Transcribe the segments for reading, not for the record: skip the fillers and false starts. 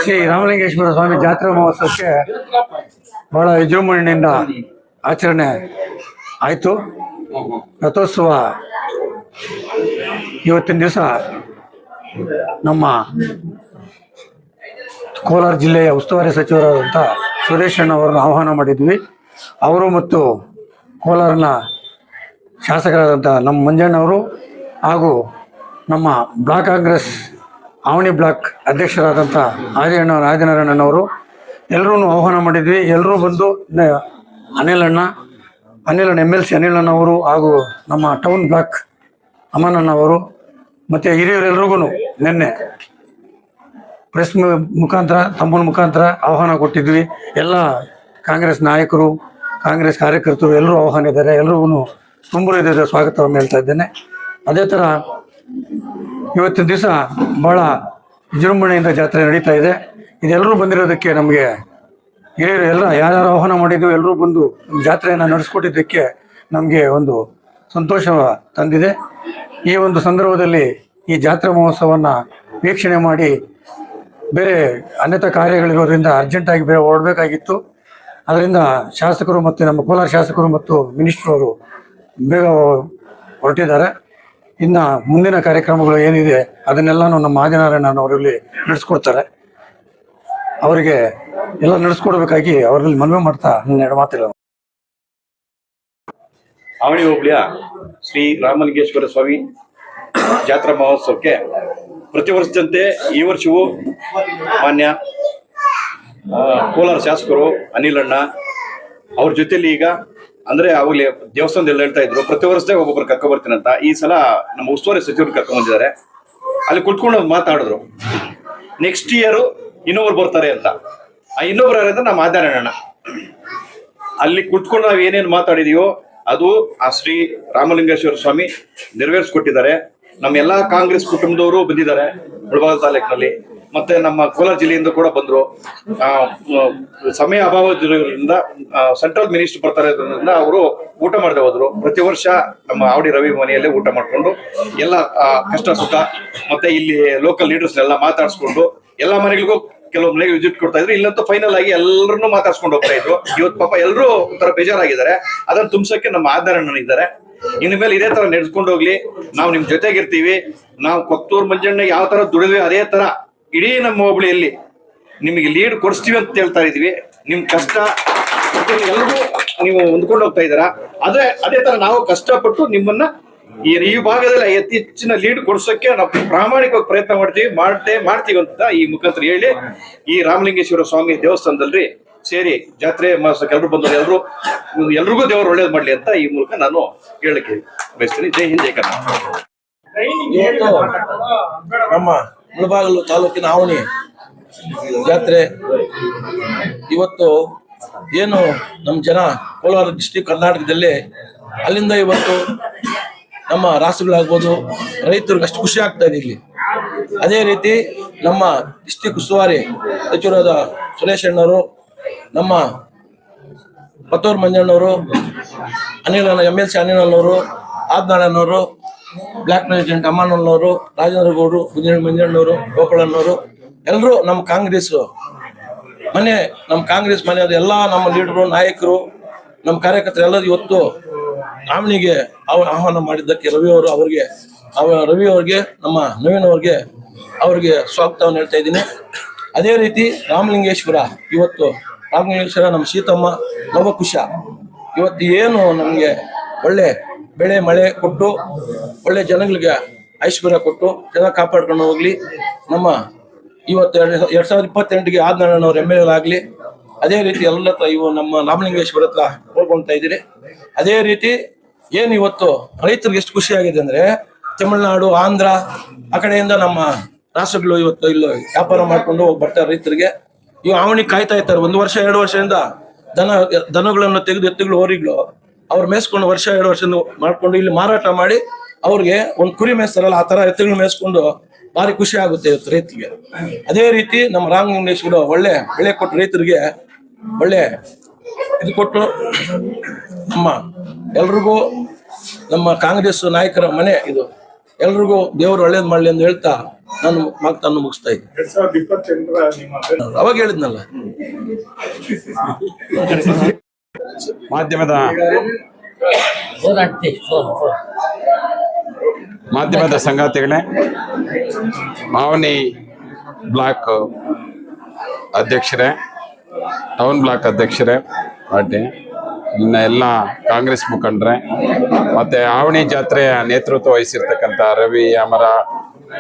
ಶ್ರೀ ರಾಮಲಿಂಗೇಶ್ವರ ಸ್ವಾಮಿ ಜಾತ್ರಾ ಮಹೋತ್ಸವಕ್ಕೆ ಬಹಳ ವಿಜೃಂಭಣೆಯಿಂದ ಆಚರಣೆ ಆಯಿತು. ರಥೋತ್ಸವ ಇವತ್ತಿನ ದಿವಸ ನಮ್ಮ ಕೋಲಾರ ಜಿಲ್ಲೆಯ ಉಸ್ತುವಾರಿ ಸಚಿವರಾದಂಥ ಸುರೇಶ್ ಅವರನ್ನು ಆಹ್ವಾನ ಮಾಡಿದ್ವಿ. ಅವರು ಮತ್ತು ಕೋಲಾರನ ಶಾಸಕರಾದಂಥ ನಮ್ಮ ಮಂಜಣ್ಣವರು ಹಾಗೂ ನಮ್ಮ ಬ್ಲಾಕ್ ಕಾಂಗ್ರೆಸ್ ಆವಣಿ ಬ್ಲಾಕ್ ಅಧ್ಯಕ್ಷರಾದಂಥ ಆದಿನಾರಾಯಣನವರು ಎಲ್ಲರೂ ಆಹ್ವಾನ ಮಾಡಿದ್ವಿ. ಎಲ್ಲರೂ ಬಂದು ಅನಿಲಣ್ಣ MLC ಅನಿಲಣ್ಣವರು ಹಾಗೂ ನಮ್ಮ ಟೌನ್ ಬ್ಲಾಕ್ ಅಮನಣ್ಣವರು ಮತ್ತು ಹಿರಿಯರೆಲ್ರಿಗೂ ನಿನ್ನೆ ಪ್ರೆಸ್ ಮುಖಾಂತರ ತಮ್ಮನ ಮುಖಾಂತರ ಆಹ್ವಾನ ಕೊಟ್ಟಿದ್ವಿ. ಎಲ್ಲ ಕಾಂಗ್ರೆಸ್ ನಾಯಕರು, ಕಾಂಗ್ರೆಸ್ ಕಾರ್ಯಕರ್ತರು ಎಲ್ಲರೂ ಆಹ್ವಾನ ಇದ್ದಾರೆ. ಎಲ್ರಿಗೂ ತುಂಬ ಹೃದಯದ ಸ್ವಾಗತವನ್ನು ಹೇಳ್ತಾ ಇದ್ದೇನೆ. ಅದೇ ಥರ ಇವತ್ತಿನ ದಿವಸ ಭಾಳ ವಿಜೃಂಭಣೆಯಿಂದ ಜಾತ್ರೆ ನಡೀತಾ ಇದೆ. ಇದೆಲ್ಲರೂ ಬಂದಿರೋದಕ್ಕೆ ನಮಗೆ ಹಿರಿಯರು ಎಲ್ಲ ಯಾರ್ಯಾರು ಆಹ್ವಾನ ಮಾಡಿದ್ವು ಎಲ್ಲರೂ ಬಂದು ಜಾತ್ರೆಯನ್ನು ನಡೆಸ್ಕೊಟ್ಟಿದ್ದಕ್ಕೆ ನಮಗೆ ಒಂದು ಸಂತೋಷ ತಂದಿದೆ. ಈ ಒಂದು ಸಂದರ್ಭದಲ್ಲಿ ಈ ಜಾತ್ರಾ ಮಹೋತ್ಸವವನ್ನು ವೀಕ್ಷಣೆ ಮಾಡಿ ಬೇರೆ ಅನ್ಯತಾ ಕಾರ್ಯಗಳಿರೋದ್ರಿಂದ ಅರ್ಜೆಂಟಾಗಿ ಬೇರೆ ಹೊರಡಬೇಕಾಗಿತ್ತು. ಅದರಿಂದ ಶಾಸಕರು ಮತ್ತು ನಮ್ಮ ಕೋಲಾರ ಶಾಸಕರು ಮತ್ತು ಮಿನಿಸ್ಟ್ರು ಅವರು ಬೇಗ ಹೊರಟಿದ್ದಾರೆ. ಇನ್ನು ಮುಂದಿನ ಕಾರ್ಯಕ್ರಮಗಳು ಏನಿದೆ ಅದನ್ನೆಲ್ಲನೂ ನಮ್ಮ ಆದಿನಾರಾಯಣನವರಲ್ಲಿ ನಡೆಸ್ಕೊಡ್ತಾರೆ. ಅವರಿಗೆ ಎಲ್ಲ ನಡೆಸ್ಕೊಡ್ಬೇಕಾಗಿ ಅವರಲ್ಲಿ ಮನವಿ ಮಾಡ್ತಾ ಎರಡು ಮಾತಿಲ್ಲ. ಆವಣಿ ಹೋಬಳಿಯ ಶ್ರೀ ರಾಮಲಿಂಗೇಶ್ವರ ಸ್ವಾಮಿ ಜಾತ್ರಾ ಮಹೋತ್ಸವಕ್ಕೆ ಪ್ರತಿ ವರ್ಷದಂತೆ ಈ ವರ್ಷವೂ ಮಾನ್ಯ ಕೋಲಾರ ಶಾಸಕರು ಅನಿಲಣ್ಣ ಅವ್ರ ಜೊತೆಲಿ ಈಗ ಅಂದ್ರೆ ಅವಾಗಲೇ ದೇವಸ್ಥಾನದಲ್ಲಿ ಹೇಳ್ತಾ ಇದ್ರು ಪ್ರತಿ ವರ್ಷದಾಗ ಒಬ್ಬೊಬ್ರು ಕರ್ಕೊಂಡ್ ಅಂತ. ಈ ಸಲ ನಮ್ಮ ಉಸ್ತುವಾರಿ ಸಚಿವರು ಕರ್ಕೊಂಡ್ ಬಂದಿದ್ದಾರೆ. ಅಲ್ಲಿ ಕುತ್ಕೊಂಡು ಮಾತಾಡಿದ್ರು ನೆಕ್ಸ್ಟ್ ಇಯರ್ ಇನ್ನೊಬ್ರು ಬರ್ತಾರೆ ಅಂತ. ಆ ಇನ್ನೊಬ್ರು ಯಾರಂದ್ರೆ ನಮ್ಮ ಆದಿನಾರಾಯಣ. ಅಲ್ಲಿ ಕುತ್ಕೊಂಡು ನಾವ್ ಏನೇನು ಮಾತಾಡಿದೀವೋ ಅದು ಆ ಶ್ರೀ ರಾಮಲಿಂಗೇಶ್ವರ ಸ್ವಾಮಿ ನೆರವೇರಿಸ್ಕೊಟ್ಟಿದ್ದಾರೆ. ನಮ್ಮ ಎಲ್ಲಾ ಕಾಂಗ್ರೆಸ್ ಕುಟುಂಬದವರು ಬಂದಿದ್ದಾರೆ ಮುಳಬಾಗಿಲು ತಾಲೂಕಿನಲ್ಲಿ. ಮತ್ತೆ ನಮ್ಮ ಕೋಲಾರ ಜಿಲ್ಲೆಯಿಂದ ಕೂಡ ಬಂದ್ರು. ಸಮಯ ಅಭಾವದಿಂದ ಸೆಂಟ್ರಲ್ ಮಿನಿಸ್ಟರ್ ಬರ್ತಾರೆ ಇರೋದ್ರಿಂದ ಅವರು ಊಟ ಮಾಡದೆ ಹೋದ್ರು. ಪ್ರತಿ ವರ್ಷ ನಮ್ಮ ಆವಡಿ ರವಿ ಮನೆಯಲ್ಲೇ ಊಟ ಮಾಡ್ಕೊಂಡು ಎಲ್ಲ ಕಷ್ಟ ಸುಖ ಮತ್ತೆ ಇಲ್ಲಿ ಲೋಕಲ್ ಲೀಡರ್ಸ್ ಎಲ್ಲ ಮಾತಾಡ್ಸ್ಕೊಂಡು ಎಲ್ಲ ಮನೆಗಳಿಗೂ ಕೆಲವು ಮನೆಗೆ ವಿಸಿಟ್ ಕೊಡ್ತಾ ಇದ್ರು. ಇಲ್ಲಂತೂ ಫೈನಲ್ ಆಗಿ ಎಲ್ಲರನ್ನೂ ಮಾತಾಡ್ಸ್ಕೊಂಡು ಹೋಗ್ತಾ ಇದ್ರು. ಇವತ್ತು ಪಾಪ ಎಲ್ಲರೂ ಒಂಥರ ಬೇಜಾರಾಗಿದ್ದಾರೆ. ಅದನ್ನ ತುಂಬಿಸಕ್ಕೆ ನಮ್ಮ ಆಧಾರಣ್ಣ ಇದ್ದಾರೆ. ಇನ್ನು ಮೇಲೆ ಇದೇ ತರ ನಡೆಸ್ಕೊಂಡು ಹೋಗ್ಲಿ. ನಾವು ನಿಮ್ ಜೊತೆಗಿರ್ತೀವಿ. ನಾವು ಕೊತ್ತೂರು ಮಂಜಣ್ಣ ಯಾವ ತರ ದುಡಿದ್ವಿ ಅದೇ ತರ ಇಡೀ ನಮ್ಮ ಹೋಬಳಿಯಲ್ಲಿ ನಿಮಗೆ ಲೀಡ್ ಕೊಡಿಸ್ತೀವಿ ಅಂತ ಹೇಳ್ತಾ ಇದೀವಿ. ನಿಮ್ ಕಷ್ಟ ಎಲ್ರಿಗೂ ನೀವು ಹೊಂದ್ಕೊಂಡು ಹೋಗ್ತಾ ಇದ್ದೀರಾ. ಅದೇ ತರ ನಾವು ಕಷ್ಟಪಟ್ಟು ನಿಮ್ಮನ್ನ ಈ ಭಾಗದಲ್ಲಿ ಅತಿ ಹೆಚ್ಚಿನ ಲೀಡ್ ಕೊಡ್ಸೋಕೆ ನಾವು ಪ್ರಾಮಾಣಿಕವಾಗಿ ಪ್ರಯತ್ನ ಮಾಡ್ತೀವಿ ಅಂತ ಈ ಮುಖಾಂತರ ಹೇಳಿ ಈ ರಾಮಲಿಂಗೇಶ್ವರ ಸ್ವಾಮಿ ದೇವಸ್ಥಾನದಲ್ಲಿ ಸೇರಿ ಜಾತ್ರೆ ಮಾಸಕ್ಕೆ ಎಲ್ಲರೂ ಬಂದವರು ಎಲ್ರಿಗೂ ದೇವರು ಒಳ್ಳೇದು ಮಾಡ್ಲಿ ಅಂತ ಈ ಮೂಲಕ ನಾನು ಹೇಳಕ್ಕೆ ಬಯಸ್ತೀನಿ. ಜೈ ಹಿಂದ್, ಜೈ ಕರ್ನಾಟಕ. ನಮ್ಮ ಮುಳಬಾಗಿಲು ತಾಲೂಕಿನ ಆವಣಿ ಜಾತ್ರೆ ಇವತ್ತು ಏನು ನಮ್ಮ ಜನ ಕೋಲಾರ ಡಿಸ್ಟಿಕ್ ಕರ್ನಾಟಕದಲ್ಲಿ ಅಲ್ಲಿಂದ ಇವತ್ತು ನಮ್ಮ ರಾಸುಗಳಾಗ್ಬೋದು ರೈತರಿಗೆ ಅಷ್ಟು ಖುಷಿ ಆಗ್ತಾ ಇದೆ ಇಲ್ಲಿ. ಅದೇ ರೀತಿ ನಮ್ಮ ಡಿಸ್ಟಿಕ್ ಉಸ್ತುವಾರಿ ಸಚಿವರಾದ ಸುರೇಶ್ ಅಣ್ಣವರು, ನಮ್ಮ ಪತ್ತೂರು ಮಂಜಣ್ಣವರು, MLC ಅನಿಲಣ್ಣವರು, ಆದಿನಾರಾಯಣವರು, ಬ್ಲಾಕ್ ಪ್ರೆಸಿಡೆಂಟ್ ಅಮ್ಮನವರು, ರಾಜೇಂದ್ರ ಗೌಡರು, ಮಂಜಣ್ಣವರು, ಗೋಪಾಳಣ್ಣವರು ಎಲ್ಲರೂ ನಮ್ಮ ಕಾಂಗ್ರೆಸ್ ಮನೆ ಎಲ್ಲ ನಮ್ಮ ಲೀಡರು, ನಾಯಕರು, ನಮ್ಮ ಕಾರ್ಯಕರ್ತರು ಎಲ್ಲರೂ ಇವತ್ತು ರಾಮನಿಗೆ ಆಹ್ವಾನ ಮಾಡಿದ್ದಕ್ಕೆ ರವಿ ಅವ್ರಿಗೆ ನಮ್ಮ ನವೀನ್ ಅವ್ರಿಗೆ ಸ್ವಾಗತವನ್ನು ಹೇಳ್ತಾ ಇದ್ದೀನಿ. ಅದೇ ರೀತಿ ರಾಮಲಿಂಗೇಶ್ವರ ನಮ್ಮ ಸೀತಮ್ಮ ನವಕುಶ ಇವತ್ತು ಏನು ನಮಗೆ ಒಳ್ಳೆ ಬೆಳೆ ಮಳೆ ಕೊಟ್ಟು ಒಳ್ಳೆ ಜನಗಳಿಗೆ ಐಶ್ವರ್ಯ ಕೊಟ್ಟು ಚೆನ್ನಾಗಿ ಕಾಪಾಡ್ಕೊಂಡು ಹೋಗ್ಲಿ. ನಮ್ಮ ಇವತ್ತು 2028ಗೆ ಆದಿನಾರಾಯಣವ್ರ MLA ಆಗಲಿ. ಅದೇ ರೀತಿ ಎಲ್ಲ ಇವು ನಮ್ಮ ರಾಮಲಿಂಗೇಶ್ವರ ಹತ್ರ ಹೋಗ್ಕೊಳ್ತಾ ಇದ್ದೀರಿ. ಅದೇ ರೀತಿ ಏನು ಇವತ್ತು ರೈತರಿಗೆ ಎಷ್ಟು ಖುಷಿ ಆಗಿದೆ ಅಂದ್ರೆ ತಮಿಳುನಾಡು, ಆಂಧ್ರ ಆ ಕಡೆಯಿಂದ ನಮ್ಮ ರಾಷ್ಟ್ರಗಳು ಇವತ್ತು ಇಲ್ಲಿ ವ್ಯಾಪಾರ ಮಾಡ್ಕೊಂಡು ಬರ್ತಾರೆ. ರೈತರಿಗೆ ಇವು ಆವಣಿ ಕಾಯ್ತಾ ಇರ್ತಾರೆ. 1 ವರ್ಷ 2 ವರ್ಷದಿಂದ ದನಗಳನ್ನು ತೆಗೆದು ಎತ್ತುಗಳು ಹೋರಿಗಳು ಅವ್ರು ಮೇಯಿಸ್ಕೊಂಡು 1 ವರ್ಷ 2 ವರ್ಷದಿಂದ ಮಾಡ್ಕೊಂಡು ಇಲ್ಲಿ ಮಾರಾಟ ಮಾಡಿ ಅವ್ರಿಗೆ ಒಂದು ಕುರಿ ಮೇಯಿಸ್ತಾರಲ್ಲ ಆ ತರ ಎತ್ತುಗಳು ಮೇಯಿಸ್ಕೊಂಡು ಭಾರಿ ಖುಷಿ ಆಗುತ್ತೆ ಇವತ್ತು ರೈತರಿಗೆ. ಅದೇ ರೀತಿ ನಮ್ಮ ರಾಮಲಿಂಗೇಶ್ವರ ಒಳ್ಳೆ ಬೆಳೆ ಕೊಟ್ಟು ರೈತರಿಗೆ ಒಳ್ಳೆ ಇದು ಕೊಟ್ಟು ನಮ್ಮ ಎಲ್ರಿಗೂ ನಮ್ಮ ಕಾಂಗ್ರೆಸ್ ನಾಯಕರ ಮನೆ ಇದು ಎಲ್ರಿಗೂ ದೇವರು ಒಳ್ಳೇದು ಮಾಡಲಿ ಅಂತ ಹೇಳ್ತಾ ನಾನು ಮಾತನ್ನು ಮುಗಿಸ್ತಾ ಇದ್ದೀನಿ. 2028 ಅವಾಗ ಹೇಳಿದ್ನಲ್ಲ. ಮಾಧ್ಯಮದ ಸಂಗಾತಿಗಳೇ, ಮಾವನಿ ಬ್ಲಾಕ್ ಅಧ್ಯಕ್ಷರೇ, ಟೌನ್ ಬ್ಲಾಕ್ ಅಧ್ಯಕ್ಷರೇ, ಪಾರ್ಟಿ ಇನ್ನ ಎಲ್ಲ ಕಾಂಗ್ರೆಸ್ ಮುಖಂಡರೇ, ಮತ್ತೆ ಆವಣಿ ಜಾತ್ರೆಯ ನೇತೃತ್ವ ವಹಿಸಿರ್ತಕ್ಕಂಥ ರವಿ, ಅಮರ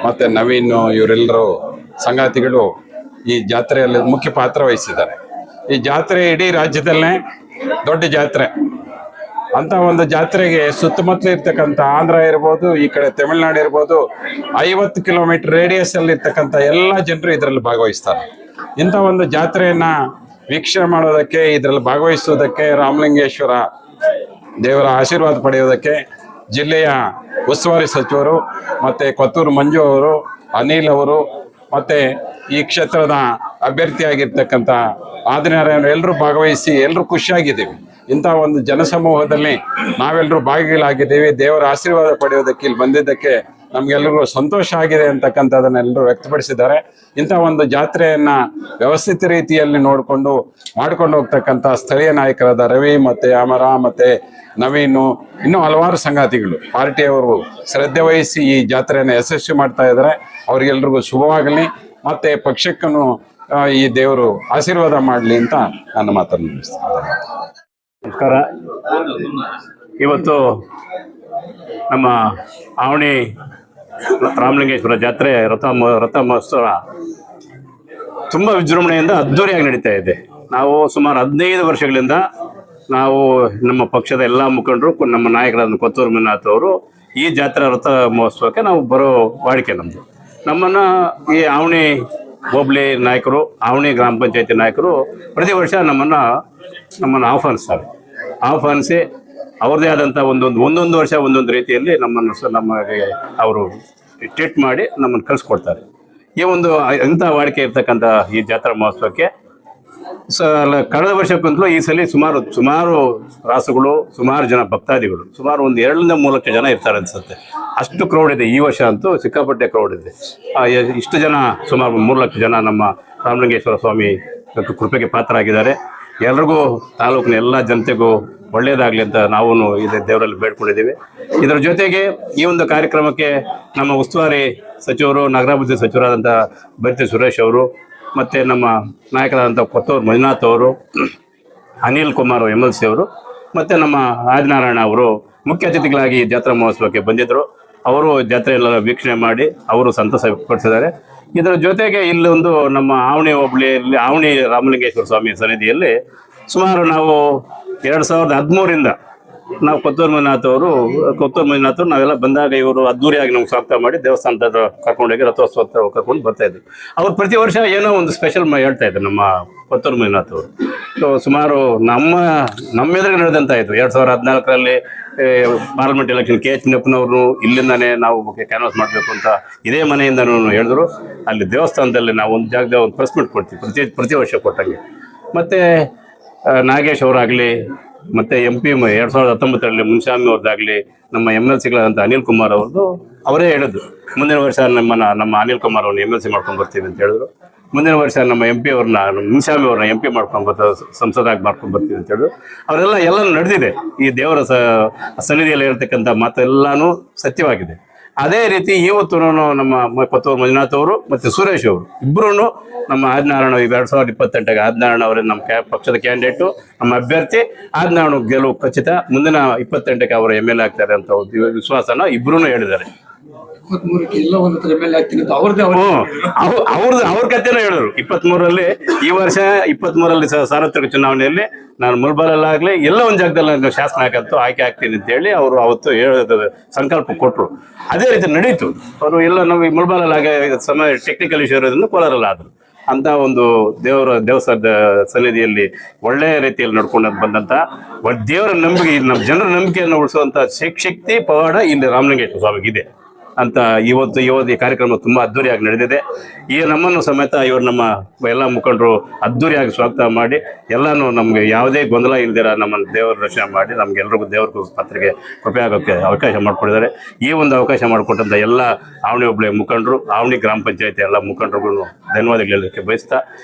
ಮತ್ತೆ ನವೀನ್, ಇವರೆಲ್ಲರೂ ಸಂಗಾತಿಗಳು ಈ ಜಾತ್ರೆಯಲ್ಲಿ ಮುಖ್ಯ ಪಾತ್ರ ವಹಿಸಿದ್ದಾರೆ. ಈ ಜಾತ್ರೆ ಇಡೀ ರಾಜ್ಯದಲ್ಲೇ ದೊಡ್ಡ ಜಾತ್ರೆ. ಅಂತ ಒಂದು ಜಾತ್ರೆಗೆ ಸುತ್ತಮುತ್ತಲು ಇರ್ತಕ್ಕಂಥ ಆಂಧ್ರ ಇರ್ಬೋದು, ಈ ಕಡೆ ತಮಿಳ್ನಾಡು ಇರ್ಬೋದು, 50 ಕಿಲೋಮೀಟರ್ ರೇಡಿಯಸ್ ಅಲ್ಲಿ ಇರ್ತಕ್ಕಂಥ ಎಲ್ಲ ಜನರು ಇದರಲ್ಲಿ ಭಾಗವಹಿಸ್ತಾರೆ. ಇಂಥ ಒಂದು ಜಾತ್ರೆಯನ್ನ ವೀಕ್ಷಣೆ ಮಾಡೋದಕ್ಕೆ, ಇದರಲ್ಲಿ ಭಾಗವಹಿಸುವುದಕ್ಕೆ, ರಾಮಲಿಂಗೇಶ್ವರ ದೇವರ ಆಶೀರ್ವಾದ ಪಡೆಯೋದಕ್ಕೆ ಜಿಲ್ಲೆಯ ಉಸ್ತುವಾರಿ ಸಚಿವರು ಮತ್ತೆ ಕೊತ್ತೂರು ಮಂಜು ಅವರು, ಅನಿಲ್ ಅವರು, ಮತ್ತೆ ಈ ಕ್ಷೇತ್ರದ ಅಭ್ಯರ್ಥಿಯಾಗಿರ್ತಕ್ಕಂಥ ಆದಿನಾರಾಯಣ ಎಲ್ಲರೂ ಭಾಗವಹಿಸಿ ಎಲ್ಲರೂ ಖುಷಿಯಾಗಿದ್ದೀವಿ. ಇಂಥ ಒಂದು ಜನಸಮೂಹದಲ್ಲಿ ನಾವೆಲ್ಲರೂ ಭಾಗಿಗಳಾಗಿದ್ದೀವಿ. ದೇವರ ಆಶೀರ್ವಾದ ಪಡೆಯೋದಕ್ಕೆ ಇಲ್ಲಿ ಬಂದಿದ್ದಕ್ಕೆ ನಮ್ಗೆಲ್ಲರಿಗೂ ಸಂತೋಷ ಆಗಿದೆ ಅಂತಕ್ಕಂಥದ್ದನ್ನೆಲ್ಲರೂ ವ್ಯಕ್ತಪಡಿಸಿದ್ದಾರೆ. ಇಂಥ ಒಂದು ಜಾತ್ರೆಯನ್ನ ವ್ಯವಸ್ಥಿತ ರೀತಿಯಲ್ಲಿ ಮಾಡ್ಕೊಂಡು ಹೋಗ್ತಕ್ಕಂಥ ಸ್ಥಳೀಯ ನಾಯಕರಾದ ರವಿ ಮತ್ತೆ ಅಮರ ಮತ್ತೆ ನವೀನು, ಇನ್ನೂ ಹಲವಾರು ಸಂಗಾತಿಗಳು ಪಾರ್ಟಿಯವರು ಶ್ರದ್ಧೆ ವಹಿಸಿ ಈ ಜಾತ್ರೆಯನ್ನು ಯಶಸ್ವಿ ಮಾಡ್ತಾ ಇದ್ದಾರೆ. ಅವ್ರಿಗೆಲ್ರಿಗೂ ಶುಭವಾಗಲಿ, ಮತ್ತೆ ಪಕ್ಷಕ್ಕೂ ಈ ದೇವರು ಆಶೀರ್ವಾದ ಮಾಡಲಿ ಅಂತ ನನ್ನ ಮಾತನ್ನು ಮುಗಿಸ್ತೇನೆ. ನಮಸ್ಕಾರ. ಇವತ್ತು ನಮ್ಮ ಆವಣಿ ರಾಮಲಿಂಗೇಶ್ವರ ಜಾತ್ರೆ ರಥ ಮಹೋತ್ಸವ ತುಂಬ ವಿಜೃಂಭಣೆಯಿಂದ ಅದ್ಧೂರಿಯಾಗಿ ನಡೀತಾ ಇದೆ. ನಾವು ಸುಮಾರು 15 ವರ್ಷಗಳಿಂದ ನಾವು ನಮ್ಮ ಪಕ್ಷದ ಎಲ್ಲ ಮುಖಂಡರು, ನಮ್ಮ ನಾಯಕರಾದ ಕೊತ್ತೂರು ಮಂಜುನಾಥ್ ಅವರು ಈ ಜಾತ್ರಾ ರಥ ಮಹೋತ್ಸವಕ್ಕೆ ನಾವು ಬರೋ ವಾಡಿಕೆ ನಮ್ಮದು. ನಮ್ಮನ್ನು ಈ ಆವಣಿ ಹೋಬಳಿ ನಾಯಕರು, ಆವಣಿ ಗ್ರಾಮ ಪಂಚಾಯತಿ ನಾಯಕರು ಪ್ರತಿ ವರ್ಷ ನಮ್ಮನ್ನು ಆಹ್ವಾನಿಸಿ ಅವ್ರದ್ದೇ ಆದಂಥ ಒಂದೊಂದು ವರ್ಷ ಒಂದೊಂದು ರೀತಿಯಲ್ಲಿ ನಮಗೆ ಅವರು ಟ್ರೀಟ್ ಮಾಡಿ ನಮ್ಮನ್ನು ಕಳಿಸ್ಕೊಡ್ತಾರೆ. ಈ ಒಂದು ಇಂಥ ವಾಡಿಕೆ ಇರ್ತಕ್ಕಂಥ ಈ ಜಾತ್ರಾ ಮಹೋತ್ಸವಕ್ಕೆ ಕಳೆದ ವರ್ಷಕ್ಕಂತಲೂ ಈ ಸಲ ಸುಮಾರು ರಾಸುಗಳು, ಸುಮಾರು ಜನ ಭಕ್ತಾದಿಗಳು, ಸುಮಾರು 2-3 ಲಕ್ಷ ಜನ ಇರ್ತಾರೆ ಅನ್ಸುತ್ತೆ. ಅಷ್ಟು ಕ್ರೌಡ್ ಇದೆ. ಈ ವರ್ಷ ಅಂತೂ ಸಿಕ್ಕಾಪಟ್ಟೆ ಕ್ರೌಡ್ ಇದೆ. ಇಷ್ಟು ಜನ, ಸುಮಾರು 3 ಲಕ್ಷ ಜನ ನಮ್ಮ ರಾಮಲಿಂಗೇಶ್ವರ ಸ್ವಾಮಿ ಕೃಪೆಗೆ ಪಾತ್ರರಾಗಿದ್ದಾರೆ. ಎಲ್ರಿಗೂ, ತಾಲೂಕಿನ ಎಲ್ಲ ಜನತೆಗೂ ಒಳ್ಳೆಯದಾಗಲಿ ಅಂತ ನಾವು ಇದೇ ದೇವರಲ್ಲಿ ಬೇಡ್ಕೊಂಡಿದ್ದೀವಿ. ಇದರ ಜೊತೆಗೆ ಈ ಒಂದು ಕಾರ್ಯಕ್ರಮಕ್ಕೆ ನಮ್ಮ ಉಸ್ತುವಾರಿ ಸಚಿವರು, ನಗರಾಭಿವೃದ್ಧಿ ಸಚಿವರಾದಂಥ ಬೈರತಿ ಸುರೇಶ್ ಅವರು, ಮತ್ತು ನಮ್ಮ ನಾಯಕರಾದಂಥ ಕೊತ್ತೂರು ಮಂಜುನಾಥ್ ಅವರು, ಅನಿಲ್ ಕುಮಾರ್ MLC ಅವರು, ಮತ್ತು ನಮ್ಮ ಆದಿನಾರಾಯಣ ಅವರು ಮುಖ್ಯ ಅತಿಥಿಗಳಾಗಿ ಜಾತ್ರಾ ಮಹೋತ್ಸವಕ್ಕೆ ಬಂದಿದ್ದರು. ಅವರು ಜಾತ್ರೆಯೆಲ್ಲ ವೀಕ್ಷಣೆ ಮಾಡಿ ಅವರು ಸಂತಸ ವ್ಯಕ್ತಪಡಿಸಿದ್ದಾರೆ. ಇದರ ಜೊತೆಗೆ ಇಲ್ಲೊಂದು ನಮ್ಮ ಆವಣಿ ಹೋಬಳಿಯಲ್ಲಿ ಆವಣಿ ರಾಮಲಿಂಗೇಶ್ವರ ಸ್ವಾಮಿ ಸನ್ನಿಧಿಯಲ್ಲಿ ಸುಮಾರು ನಾವು 2013ರಿಂದ ನಾವು ಕೊತ್ತೂರು ಮಂಜುನಾಥ್ ನಾವೆಲ್ಲ ಬಂದಾಗ ಇವರು ಅದ್ದೂರಿಯಾಗಿ ನಮ್ಗೆ ಸ್ವಾಗತ ಮಾಡಿ ದೇವಸ್ಥಾನದ ಕರ್ಕೊಂಡೋಗಿ ರಥೋತ್ಸವ ಕರ್ಕೊಂಡು ಬರ್ತಾ ಇದ್ವಿ. ಅವ್ರು ಪ್ರತಿ ವರ್ಷ ಏನೋ ಒಂದು ಸ್ಪೆಷಲ್ ಹೇಳ್ತಾ ಇದ್ರು ನಮ್ಮ ಕೊತ್ತೂರು ಮಂಜುನಾಥ್ ಅವರು. ಸೊ ಸುಮಾರು ನಮ್ಮ ಎದುರಿಗೆ ನಡೆದಂತ ಇತ್ತು. 2014ರಲ್ಲಿ ಪಾರ್ಲಿಮೆಂಟ್ ಎಲೆಕ್ಷನ್ KH ಚಿನ್ನಪ್ಪನವ್ರು ಇಲ್ಲಿಂದಾನೇ ನಾವು ಕ್ಯಾನ್ವಾಸ್ ಮಾಡಬೇಕು ಅಂತ ಇದೇ ಮನೆಯಿಂದನೂ ಹೇಳಿದ್ರು. ಅಲ್ಲಿ ದೇವಸ್ಥಾನದಲ್ಲಿ ನಾವು ಒಂದು ಜಾಗದ ಒಂದು ಪ್ರೆಸ್ ಮೀಟ್ ಕೊಡ್ತೀವಿ ಪ್ರತಿ ವರ್ಷ ಕೊಟ್ಟಂಗೆ. ಮತ್ತು ನಾಗೇಶ್ ಅವರಾಗಲಿ, ಮತ್ತು MP 2019ರಲ್ಲಿ ಮುನ್ಸ್ವಾಮಿ ಅವ್ರದ್ದಾಗಲಿ, ನಮ್ಮ MLCಗಳಾದಂಥ ಅನಿಲ್ ಕುಮಾರ್ ಅವ್ರದ್ದು ಅವರೇ ಹೇಳಿದ್ರು, ಮುಂದಿನ ವರ್ಷ ನಮ್ಮ ಅನಿಲ್ ಕುಮಾರ್ ಅವ್ರನ್ನ MLC ಮಾಡ್ಕೊಂಡು ಬರ್ತೀವಿ ಅಂತ ಹೇಳಿದ್ರು. ಮುಂದಿನ ವರ್ಷ ನಮ್ಮ MP ಅವ್ರನ್ನ, ಮುನ್ಸ್ವಾಮಿ ಅವ್ರನ್ನ MP ಸಂಸದಾಗಿ ಮಾಡ್ಕೊಂಡು ಬರ್ತೀವಿ ಅಂತ ಹೇಳಿದ್ರು. ಅವರೆಲ್ಲ ನಡೆದಿದೆ. ಈ ದೇವರ ಸನ್ನಿಧಿಯಲ್ಲಿ ಹೇಳ್ತಕ್ಕಂಥ ಮಾತೆಲ್ಲಾನು ಸತ್ಯವಾಗಿದೆ. ಅದೇ ರೀತಿ ಇವತ್ತು ನಮ್ಮ ಕೊತ್ತೂರು ಮಂಜುನಾಥ್ ಅವರು ಮತ್ತು ಸುರೇಶ್ ಅವರು ಇಬ್ಬರೂ ನಮ್ಮ ಆದಿನಾರಾಯಣ 2028ಗೆ ಆದಿನಾರಾಯಣ ಅವರೇ ನಮ್ಮ ಪಕ್ಷದ ಕ್ಯಾಂಡಿಡೇಟು, ನಮ್ಮ ಅಭ್ಯರ್ಥಿ. ಆದಿನಾರಾಯಣ ಗೆಲುವು ಖಚಿತ. ಮುಂದಿನ 28ಕ್ಕೆ ಅವರು MLA ಆಗ್ತಾರೆ ಅಂತ ವಿಶ್ವಾಸನ ಇಬ್ಬರೂ ಹೇಳಿದ್ದಾರೆ. ಅವ್ರ ಕಥೆನೂ ಹೇಳಿದ್ರು. 23ರಲ್ಲಿ, ಈ ವರ್ಷ 23ರಲ್ಲಿ ಸಾರ್ವತ್ರಿಕ ಚುನಾವಣೆಯಲ್ಲಿ ನಾನು ಮುಲ್ಬಾಲಲ್ಲಾಗಲಿ ಎಲ್ಲ ಒಂದು ಜಾಗದಲ್ಲಿ ನಾನು ಶಾಸನ ಆಯ್ಕೆ ಆಗ್ತೀನಿ ಅಂತ ಹೇಳಿ ಅವರು ಅವತ್ತು ಸಂಕಲ್ಪ ಕೊಟ್ಟರು. ಅದೇ ರೀತಿ ನಡೀತು. ಅವರು ಎಲ್ಲ ನಾವು ಈ ಮುಲ್ಬಾಲಲ್ಲಾಗೆ ಸಮಯ ಟೆಕ್ನಿಕಲ್ ಇಶ್ಯೂ ಇರೋದ್ರಿಂದ ಕೋಲಾರಲ್ಲಿ ಆದರು. ಅಂತ ಒಂದು ದೇವಸ್ಥಾನದ ಸನ್ನಿಧಿಯಲ್ಲಿ ಒಳ್ಳೆಯ ರೀತಿಯಲ್ಲಿ ನಡ್ಕೊಂಡು ಬಂದಂತ ದೇವರ ನಂಬಿಕೆ, ನಮ್ಮ ಜನರ ನಂಬಿಕೆಯನ್ನು ಉಳಿಸುವಂತ ಶಕ್ತಿ ಪವಾಡ ಇಲ್ಲಿ ರಾಮಲಿಂಗೇಶ್ವರ ಸ್ವಾಮಿಗೆ ಇದೆ. ಅಂತ ಇವತ್ತು ಈ ಕಾರ್ಯಕ್ರಮ ತುಂಬಾ ಅದ್ದೂರಿಯಾಗಿ ನಡೆದಿದೆ. ಈ ನಮ್ಮನ್ನು ಸಮೇತ ಇವರು ನಮ್ಮ ಎಲ್ಲ ಮುಖಂಡರು ಅದ್ದೂರಿಯಾಗಿ ಸ್ವಾಗತ ಮಾಡಿ ಎಲ್ಲಾನು ನಮ್ಗೆ ಯಾವುದೇ ಗೊಂದಲ ಇಲ್ದಿರ ನಮ್ಮನ್ನು ದೇವರ ದರ್ಶನ ಮಾಡಿ ನಮ್ಗೆಲ್ರಿಗೂ ದೇವ್ರ ಪಾತ್ರೆಗೆ ಕೃಪೆ ಆಗೋಕ್ಕೆ ಅವಕಾಶ ಮಾಡಿಕೊಟ್ಟಿದ್ದಾರೆ. ಈ ಒಂದು ಅವಕಾಶ ಮಾಡಿಕೊಟ್ಟಂತ ಎಲ್ಲ ಆವಣಿ ಹೋಬಳಿ ಮುಖಂಡರು, ಆವಣಿ ಗ್ರಾಮ ಪಂಚಾಯತಿ ಎಲ್ಲ ಮುಖಂಡರುಗಳು ಧನ್ಯವಾದಗಳು ಹೇಳಲಿಕ್ಕೆ ಬಯಸ್ತಾ,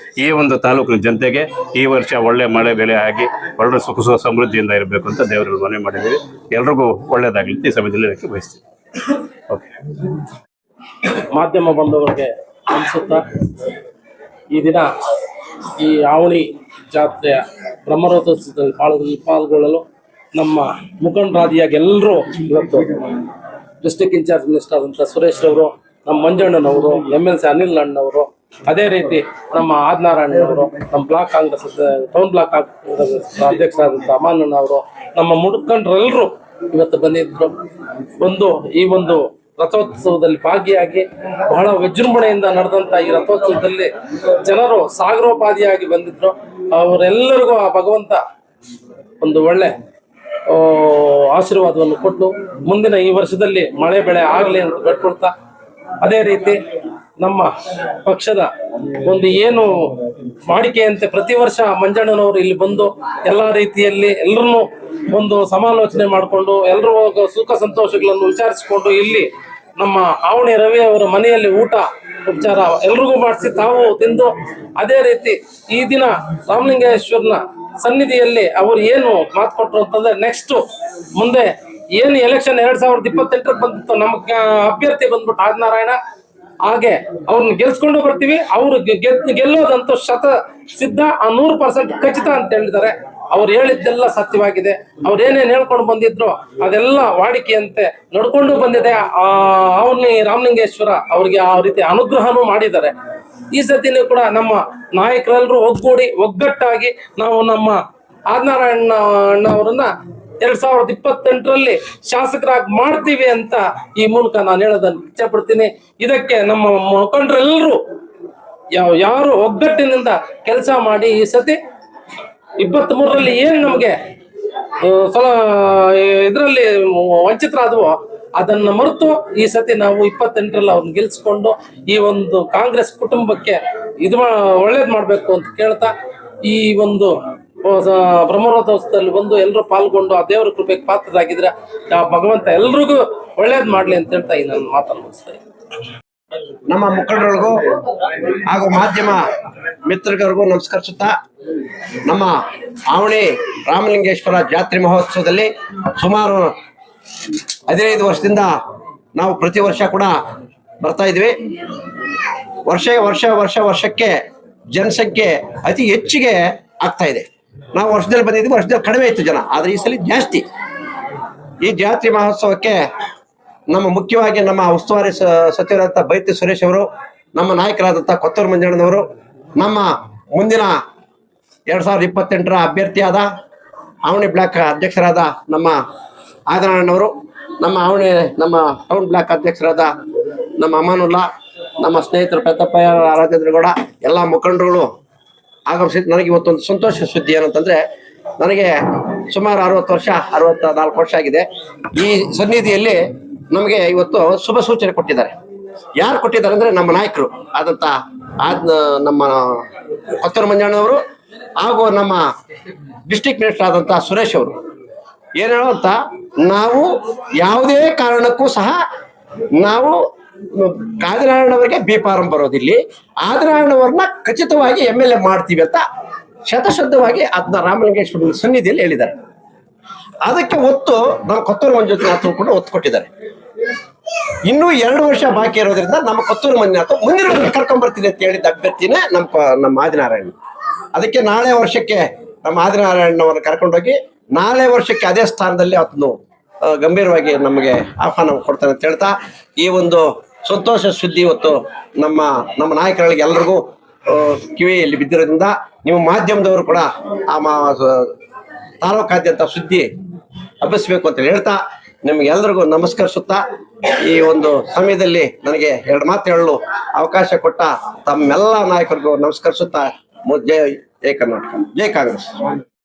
ಈ ಒಂದು ತಾಲೂಕಿನ ಜನತೆಗೆ ಈ ವರ್ಷ ಒಳ್ಳೆ ಮಳೆ ಬೆಳೆ ಆಗಿ ಒಳ್ಳೆ ಸುಖ ಸಮೃದ್ಧಿಯಿಂದ ಇರಬೇಕು ಅಂತ ದೇವರಲ್ಲಿ ಮನವಿ ಮಾಡಿದ್ದೀವಿ. ಎಲ್ರಿಗೂ ಒಳ್ಳೇದಾಗಲಿ ಈ ಸಮಯದಲ್ಲಿ ಹೇಳಕ್ಕೆ ಬಯಸ್ತೀವಿ. ಓಕೆ. ಮಾಧ್ಯಮ ಬಂಧುಗಳಿಗೆ ಅನಿಸುತ್ತಾ, ಈ ದಿನ ಈ ಆವಣಿ ಜಾತ್ರೆಯ ಬ್ರಹ್ಮರಥೋತ್ಸವದಲ್ಲಿ ಪಾಲ್ಗೊಳ್ಳಲು ನಮ್ಮ ಮುಖಂಡರಾದಿಯಾಗಿ ಎಲ್ಲರೂ ಇವತ್ತು ಡಿಸ್ಟಿಕ್ ಇನ್ಚಾರ್ಜ್ ಮಿನಿಸ್ಟರ್ ಆದಂಥ ಸುರೇಶ್ ಅವರು, ನಮ್ಮ ಮಂಜಣ್ಣನವರು, MLC ಅನಿಲ್ ಅಣ್ಣವರು, ಅದೇ ರೀತಿ ನಮ್ಮ ಆದಿನಾರಾಯಣನವರು, ನಮ್ಮ ಬ್ಲಾಕ್ ಕಾಂಗ್ರೆಸ್ ಟೌನ್ ಬ್ಲಾಕ್ ಅಧ್ಯಕ್ಷರಾದಂಥ ಅಮಾನಣ್ಣವರು, ನಮ್ಮ ಮುಖಂಡರೆಲ್ಲರೂ ಇವತ್ತು ಬಂದು ಈ ಒಂದು ರಥೋತ್ಸವದಲ್ಲಿ ಭಾಗಿಯಾಗಿ ಬಹಳ ವಿಜೃಂಭಣೆಯಿಂದ ನಡೆದಂತ ಈ ರಥೋತ್ಸವದಲ್ಲಿ ಜನರು ಸಾಗರೋಪಾದಿಯಾಗಿ ಬಂದಿದ್ರು. ಅವರೆಲ್ಲರಿಗೂ ಆ ಭಗವಂತ ಒಂದು ಒಳ್ಳೆ ಆಶೀರ್ವಾದವನ್ನು ಕೊಟ್ಟು ಮುಂದಿನ ಈ ವರ್ಷದಲ್ಲಿ ಮಳೆ ಬೆಳೆ ಆಗಲಿ ಅಂತ ಬೇಡ್ಕೊಳ್ತಾ, ಅದೇ ರೀತಿ ನಮ್ಮ ಪಕ್ಷದ ಒಂದು ಏನು ವಾಡಿಕೆಯಂತೆ ಪ್ರತಿ ವರ್ಷ ಮಂಜಣ್ಣನವರು ಇಲ್ಲಿ ಬಂದು ಎಲ್ಲ ರೀತಿಯಲ್ಲಿ ಎಲ್ಲರನ್ನೂ ಒಂದು ಸಮಾಲೋಚನೆ ಮಾಡಿಕೊಂಡು ಎಲ್ಲರೂ ಸುಖ ಸಂತೋಷಗಳನ್ನು ವಿಚಾರಿಸಿಕೊಂಡು ಇಲ್ಲಿ ನಮ್ಮ ಆವಣಿ ರವಿ ಅವರ ಮನೆಯಲ್ಲಿ ಊಟ ಉಪಚಾರ ಎಲ್ರಿಗೂ ಮಾಡಿಸಿ ತಾವು ತಿಂದು, ಅದೇ ರೀತಿ ಈ ದಿನ ರಾಮಲಿಂಗೇಶ್ವರನ ಸನ್ನಿಧಿಯಲ್ಲಿ ಅವರು ಏನು ಮಾತು ಕೊಟ್ಟರು ಅಂತಂದ್ರೆ ನೆಕ್ಸ್ಟ್ ಮುಂದೆ ಏನು ಎಲೆಕ್ಷನ್ 2028 ಬಂದಿತ್ತು, ನಮ್ಮ ಅಭ್ಯರ್ಥಿ ಬಂದ್ಬಿಟ್ಟು ಆದಿನಾರಾಯಣ, ಹಾಗೆ ಅವ್ರನ್ನ ಗೆಲ್ಸ್ಕೊಂಡು ಬರ್ತೀವಿ, ಅವ್ರು ಗೆಲ್ಲೋದಂತೂ ಸಿದ್ಧ 100% ಖಚಿತ ಅಂತ ಹೇಳಿದ್ದಾರೆ. ಅವ್ರು ಹೇಳಿದ್ದೆಲ್ಲ ಸತ್ಯವಾಗಿದೆ. ಅವ್ರು ಏನೇನು ಹೇಳ್ಕೊಂಡು ಬಂದಿದ್ರು ಅದೆಲ್ಲ ವಾಡಿಕೆಯಂತೆ ನಡ್ಕೊಂಡು ಬಂದಿದೆ. ಅವನಿ ರಾಮಲಿಂಗೇಶ್ವರ ಅವ್ರಿಗೆ ಆ ರೀತಿ ಅನುಗ್ರಹನೂ ಮಾಡಿದ್ದಾರೆ. ಈ ಸತಿನೂ ಕೂಡ ನಮ್ಮ ನಾಯಕರೆಲ್ಲರೂ ಒಗ್ಗಟ್ಟಾಗಿ ನಾವು ನಮ್ಮ ಆದಿನಾರಾಯಣ ಅಣ್ಣವರನ್ನ 2028ರಲ್ಲಿ ಶಾಸಕರಾಗಿ ಮಾಡ್ತೀವಿ ಅಂತ ಈ ಮೂಲಕ ನಾನು ಹೇಳೋದನ್ನು ಇಚ್ಛೆ ಪಡ್ತೀನಿ. ಇದಕ್ಕೆ ನಮ್ಮ ಮುಖಂಡರೆಲ್ಲರೂ ಯಾರು ಒಗ್ಗಟ್ಟಿನಿಂದ ಕೆಲಸ ಮಾಡಿ ಈ ಸತಿ 23ರಲ್ಲಿ ಏನ್ ನಮ್ಗೆ ಇದರಲ್ಲಿ ವಂಚಿತರಾದವೋ ಅದನ್ನ ಮರೆತು ಈ ಸತಿ ನಾವು 28ರಲ್ಲಿ ಅವ್ರನ್ನ ಗೆಲ್ಸ್ಕೊಂಡು ಈ ಒಂದು ಕಾಂಗ್ರೆಸ್ ಕುಟುಂಬಕ್ಕೆ ಒಳ್ಳೇದ್ ಮಾಡ್ಬೇಕು ಅಂತ ಕೇಳ್ತಾ, ಈ ಒಂದು ಬ್ರಹ್ಮರಥೋತ್ಸವದಲ್ಲಿ ಬಂದು ಎಲ್ಲರೂ ಪಾಲ್ಗೊಂಡು ಆ ದೇವರ ಕೃಪೆಗೆ ಪಾತ್ರರಾಗಿದ್ರೆ ಆ ಭಗವಂತ ಎಲ್ರಿಗೂ ಒಳ್ಳೇದ್ ಮಾಡ್ಲಿ ಅಂತ ಹೇಳ್ತಾ ಈ ನನ್ನ ಮಾತನ್ನು ಮುಗಿಸ್ತಾ ಇದ್ದೀನಿ. ನಮ್ಮ ಮುಖಂಡರಿಗೂ ಹಾಗೂ ಮಾಧ್ಯಮ ಮಿತ್ರರಿಗೂ ನಮಸ್ಕರಿಸುತ್ತಾ, ನಮ್ಮ ಆವಣಿ ರಾಮಲಿಂಗೇಶ್ವರ ಜಾತ್ರೆ ಮಹೋತ್ಸವದಲ್ಲಿ ಸುಮಾರು 15 ವರ್ಷದಿಂದ ನಾವು ಪ್ರತಿ ವರ್ಷ ಕೂಡ ಬರ್ತಾ ಇದ್ವಿ. ವರ್ಷಕ್ಕೆ ಜನಸಂಖ್ಯೆ ಅತಿ ಹೆಚ್ಚಿಗೆ ಆಗ್ತಾ ಇದೆ. ನಾವು ವರ್ಷದಲ್ಲಿ ಬಂದಿದ್ವಿ, ವರ್ಷದಲ್ಲಿ ಕಡಿಮೆ ಇತ್ತು ಜನ, ಆದರೆ ಈ ಸಲ ಜಾಸ್ತಿ. ಈ ಜಾತ್ರೆ ಮಹೋತ್ಸವಕ್ಕೆ ನಮ್ಮ ಮುಖ್ಯವಾಗಿ ನಮ್ಮ ಉಸ್ತುವಾರಿ ಸಚಿವರಾದಂಥ ಬೈತಿ ಸುರೇಶ್ ಅವರು, ನಮ್ಮ ನಾಯಕರಾದಂಥ ಕೊತ್ತೂರು ಮಂಜಣ್ಣನವರು, ನಮ್ಮ ಮುಂದಿನ 2028ರ ಅಭ್ಯರ್ಥಿಯಾದ ಆವಣಿ ಬ್ಲಾಕ್ ಅಧ್ಯಕ್ಷರಾದ ನಮ್ಮ ಆದಿನಾರಾಯಣವರು, ನಮ್ಮ ಟೌನ್ ಬ್ಲಾಕ್ ಅಧ್ಯಕ್ಷರಾದ ನಮ್ಮ ಅಮಾನುಲ್ಲಾ, ನಮ್ಮ ಸ್ನೇಹಿತರು ಪೆದ್ದಪ್ಪಯ್ಯ, ರಾಜೇಂದ್ರಗೌಡ, ಎಲ್ಲ ಮುಖಂಡರುಗಳು ಆಗಮಿಸಿದ್ದು ನನಗೆ ಇವತ್ತೊಂದು ಸಂತೋಷ ಸುದ್ದಿ ಏನಂತಂದ್ರೆ, ನನಗೆ ಸುಮಾರು 64 ವರ್ಷ ಆಗಿದೆ. ಈ ಸನ್ನಿಧಿಯಲ್ಲಿ ನಮಗೆ ಇವತ್ತು ಶುಭ ಸೂಚನೆ ಕೊಟ್ಟಿದ್ದಾರೆ. ಯಾರು ಕೊಟ್ಟಿದ್ದಾರೆ ಅಂದ್ರೆ ನಮ್ಮ ನಾಯಕರು ಆದಂತ ನಮ್ಮ ಕೊತ್ತೂರು ಮಂಜಣ್ಣವರು ಹಾಗೂ ನಮ್ಮ ಡಿಸ್ಟ್ರಿಕ್ಟ್ ಮಿನಿಸ್ಟರ್ ಆದಂತ ಸುರೇಶ್ ಅವರು ಏನ್ ಹೇಳುವಂತ, ನಾವು ಯಾವುದೇ ಕಾರಣಕ್ಕೂ ಸಹ ನಾವು ಆದಿನಾರಾಯಣವರಿಗೆ ಬಿ ಫಾರಂ ಬರೋದಿಲ್ಲಿ, ಆದಿನಾರಾಯಣವ್ರನ್ನ ಖಚಿತವಾಗಿ MLA ಮಾಡ್ತೀವಿ ಅಂತ ಶತಶುದ್ಧವಾಗಿ ಅದನ್ನ ರಾಮಲಿಂಗೇಶ್ವರ ಸನ್ನಿಧಿಯಲ್ಲಿ ಹೇಳಿದ್ದಾರೆ. ಅದಕ್ಕೆ ಒತ್ತು ನಮ್ಮ ಕೊತ್ತೂರು ಮಂಜುನಾಥ್ ಕೂಡ ಒತ್ತು ಕೊಟ್ಟಿದ್ದಾರೆ. ಇನ್ನೂ 2 ವರ್ಷ ಬಾಕಿ ಇರೋದ್ರಿಂದ ನಮ್ಮ ಕೊತ್ತೂರು ಮಂಜುನಾಥ್ ಮುಂದಿನ ವರ್ಷ ಕರ್ಕೊಂಡ್ ಬರ್ತೀನಿ ಅಂತ ಹೇಳಿದ ಅಭ್ಯರ್ಥಿನೇ ನಮ್ಮ ಆದಿನಾರಾಯಣ. ಅದಕ್ಕೆ ನಾಳೆ ವರ್ಷಕ್ಕೆ ನಮ್ಮ ಆದಿನಾರಾಯಣನವರನ್ನು ಕರ್ಕೊಂಡೋಗಿ ನಾಳೆ ವರ್ಷಕ್ಕೆ ಅದೇ ಸ್ಥಾನದಲ್ಲಿ ಅದನ್ನು ಗಂಭೀರವಾಗಿ ನಮಗೆ ಆಹ್ವಾನ ಕೊಡ್ತಾನೆ ಅಂತ ಹೇಳ್ತಾ, ಈ ಒಂದು ಸಂತೋಷ ಸುದ್ದಿ ಇವತ್ತು ನಮ್ಮ ನಾಯಕರುಗಳಿಗೆ ಎಲ್ರಿಗೂ ಕಿವಿಯಲ್ಲಿ ಬಿದ್ದಿರೋದ್ರಿಂದ ನೀವು ಮಾಧ್ಯಮದವರು ಕೂಡ ಆ ತಾಲೂಕಾದ್ಯಂತ ಸುದ್ದಿ ಹಬ್ಬಿಸ್ಬೇಕು ಅಂತ ಹೇಳ್ತಾ ನಿಮ್ಗೆಲ್ರಿಗೂ ನಮಸ್ಕರಿಸುತ್ತಾ, ಈ ಒಂದು ಸಮಯದಲ್ಲಿ ನನಗೆ 2 ಮಾತು ಹೇಳಲು ಅವಕಾಶ ಕೊಟ್ಟ ತಮ್ಮೆಲ್ಲ ನಾಯಕರಿಗೂ ನಮಸ್ಕರಿಸುತ್ತಾ, ಜೈ ಕರ್ನಾಟಕ, ಜೈ ಕಾಂಗ್ರೆಸ್.